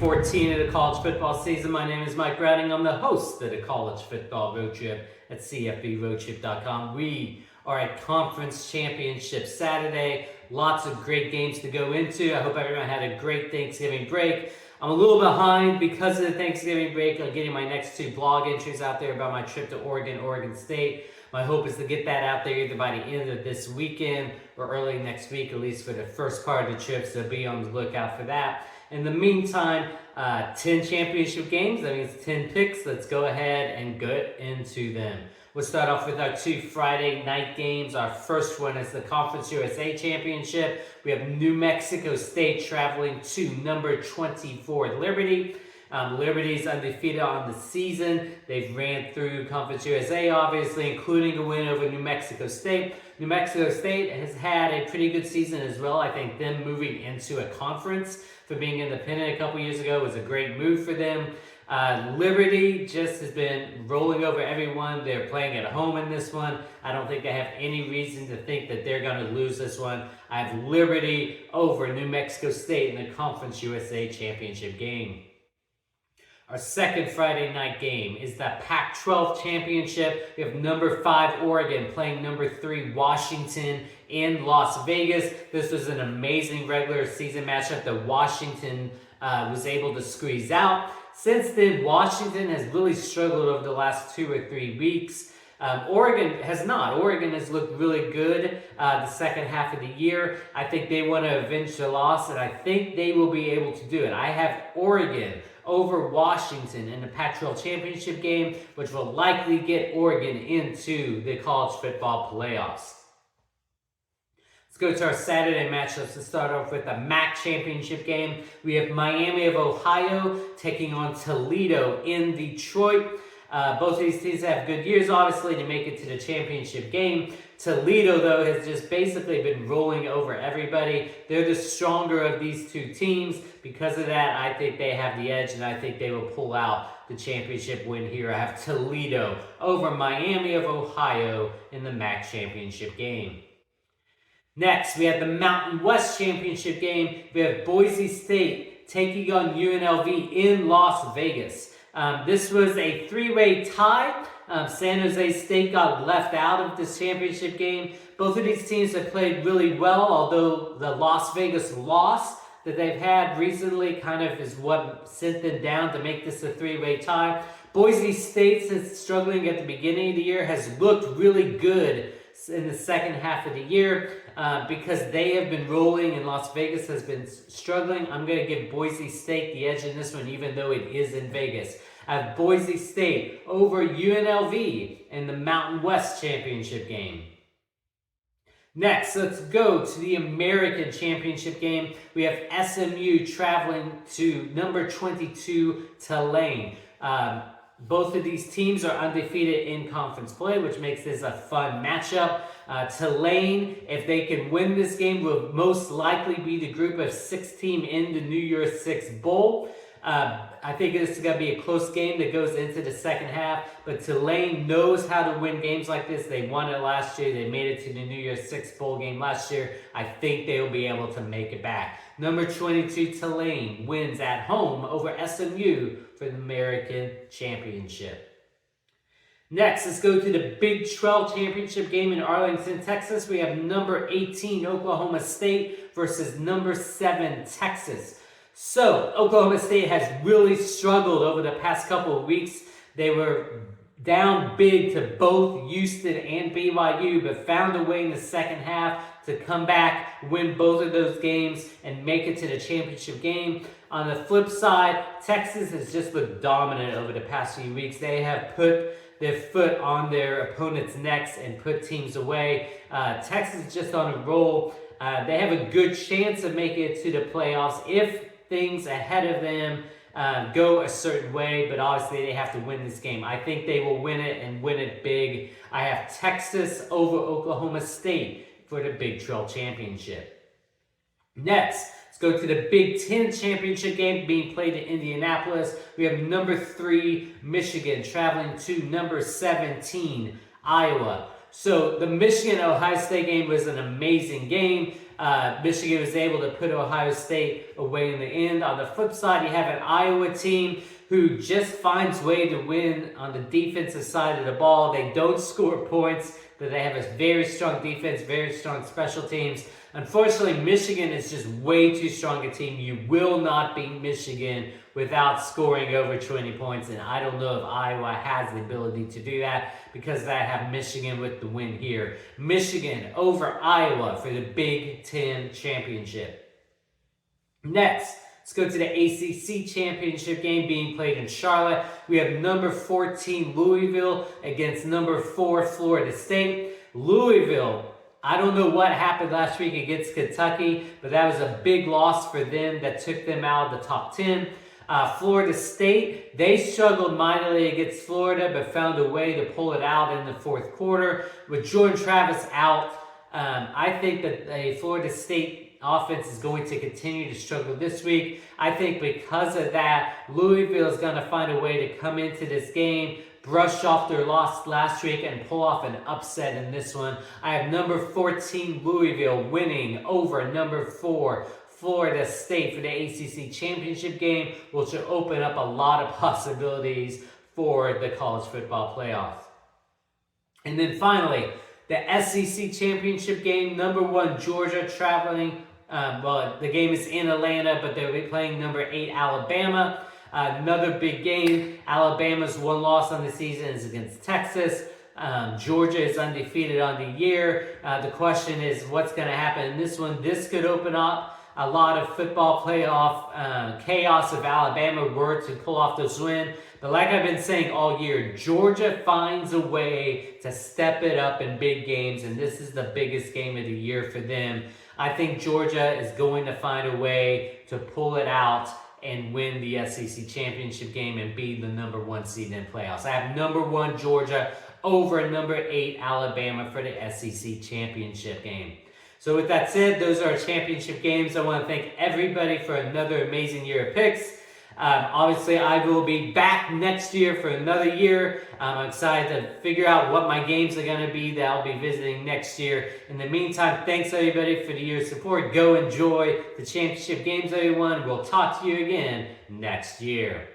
14 of the college football season. My name is Mike Browning. I'm the host of the College Football Road Trip at CFBRoadTrip.com. We are at Conference Championship Saturday. Lots of great games to go into. I hope everyone had a great Thanksgiving break. I'm a little behind because of the Thanksgiving break on getting my next two blog entries out there about my trip to Oregon State. My hope is to get that out there either by the end of this weekend or early next week, at least for the first part of the trip, so be on the lookout for that. In the meantime, 10 championship games, that means 10 picks. Let's go ahead and get into them. We'll start off with our two Friday night games. Our first one is the Conference USA Championship. We have New Mexico State traveling to number 24 Liberty. Liberty's undefeated on the season. They've ran through Conference USA, obviously, including a win over New Mexico State. New Mexico State has had a pretty good season as well. I think them moving into a conference for being independent a couple years ago was a great move for them. Liberty just has been rolling over everyone. They're playing at home in this one. I don't think they have any reason to think that they're going to lose this one. I have Liberty over New Mexico State in the Conference USA Championship game. Our second Friday night game is the Pac-12 Championship. We have number 5 Oregon playing number 3 Washington in Las Vegas. This was an amazing regular season matchup that Washington was able to squeeze out. Since then, Washington has really struggled over the last 2 or 3 weeks. Oregon has not. Oregon has looked really good the second half of the year. I think they want to avenge the loss, and I think they will be able to do it. I have Oregon over Washington in the Pac-12 Championship game, which will likely get Oregon into the college football playoffs. Let's go to our Saturday matchups to start off with the MAC Championship game. We have Miami of Ohio taking on Toledo in Detroit. Both of these teams have good years, obviously, to make it to the championship game. Toledo, though, has just basically been rolling over everybody. They're the stronger of these two teams. Because of that, I think they have the edge, and I think they will pull out the championship win here. I have Toledo over Miami of Ohio in the MAC Championship game. Next, we have the Mountain West Championship game. We have Boise State taking on UNLV in Las Vegas. This was a 3-way tie. San Jose State got left out of this championship game. Both of these teams have played really well, although the Las Vegas loss that they've had recently kind of is what sent them down to make this a 3-way tie. Boise State, since struggling at the beginning of the year, has looked really good in the second half of the year because they have been rolling and Las Vegas has been struggling. I'm going to give Boise State the edge in this one, even though it is in Vegas. I have Boise State over UNLV in the Mountain West Championship game. Next, let's go to the American Championship game. We have SMU traveling to number 22 Tulane. Both of these teams are undefeated in conference play, which makes this a fun matchup. Tulane, if they can win this game, will most likely be the group of 6 team in the New Year's Six Bowl. I think this is going to be a close game that goes into the second half, but Tulane knows how to win games like this. They won it last year. They made it to the New Year's Six Bowl game last year. I think they will be able to make it back. Number 22 Tulane wins at home over SMU for the American Championship. Next, let's go to the Big 12 Championship game in Arlington, Texas. We have number 18 Oklahoma State versus number 7 Texas. So, Oklahoma State has really struggled over the past couple of weeks. They were down big to both Houston and BYU, but found a way in the second half to come back, win both of those games, and make it to the championship game. On the flip side, Texas has just looked dominant over the past few weeks. They have put their foot on their opponents' necks and put teams away. Texas is just on a roll. They have a good chance of making it to the playoffs if things ahead of them go a certain way, but obviously they have to win this game. I think they will win it and win it big. I have Texas over Oklahoma State for the Big 12 Championship. Next, let's go to the Big 10 Championship game being played in Indianapolis. We have number 3 Michigan traveling to number 17 Iowa. So the Michigan-Ohio State game was an amazing game. Michigan was able to put Ohio State away in the end. On the flip side, you have an Iowa team who just finds way to win on the defensive side of the ball. They don't score points, but they have a very strong defense, very strong special teams. Unfortunately, Michigan is just way too strong a team. You will not beat Michigan without scoring over 20 points, and I don't know if Iowa has the ability to do that because I have Michigan with the win here. Michigan over Iowa for the Big Ten Championship. Next, let's go to the ACC Championship game being played in Charlotte. We have number 14 Louisville against number 4 Florida State. Louisville, I don't know what happened last week against Kentucky, but that was a big loss for them that took them out of the top 10. Florida State, they struggled mightily against Florida, but found a way to pull it out in the fourth quarter. With Jordan Travis out, I think that the Florida State offense is going to continue to struggle this week. I think because of that, Louisville is going to find a way to come into this game, brush off their loss last week, and pull off an upset in this one. I have number 14 Louisville winning over number 4 Florida State for the ACC Championship game, which will open up a lot of possibilities for the college football playoff. And then finally, the SEC Championship game, number 1 Georgia traveling. The game is in Atlanta, but they'll be playing number 8 Alabama. Another big game. Alabama's one loss on the season is against Texas. Georgia is undefeated on the year. The question is what's going to happen in this one. This could open up a lot of football playoff chaos if Alabama were to pull off this win. But like I've been saying all year, Georgia finds a way to step it up in big games, and this is the biggest game of the year for them. I think Georgia is going to find a way to pull it out and win the SEC Championship game and be the number 1 seed in playoffs. I have number 1 Georgia over number 8 Alabama for the SEC Championship game. So with that said, those are our championship games. I want to thank everybody for another amazing year of picks. Obviously, I will be back next year for another year. I'm excited to figure out what my games are going to be that I'll be visiting next year. In the meantime, thanks everybody for the year's support. Go enjoy the championship games, everyone. We'll talk to you again next year.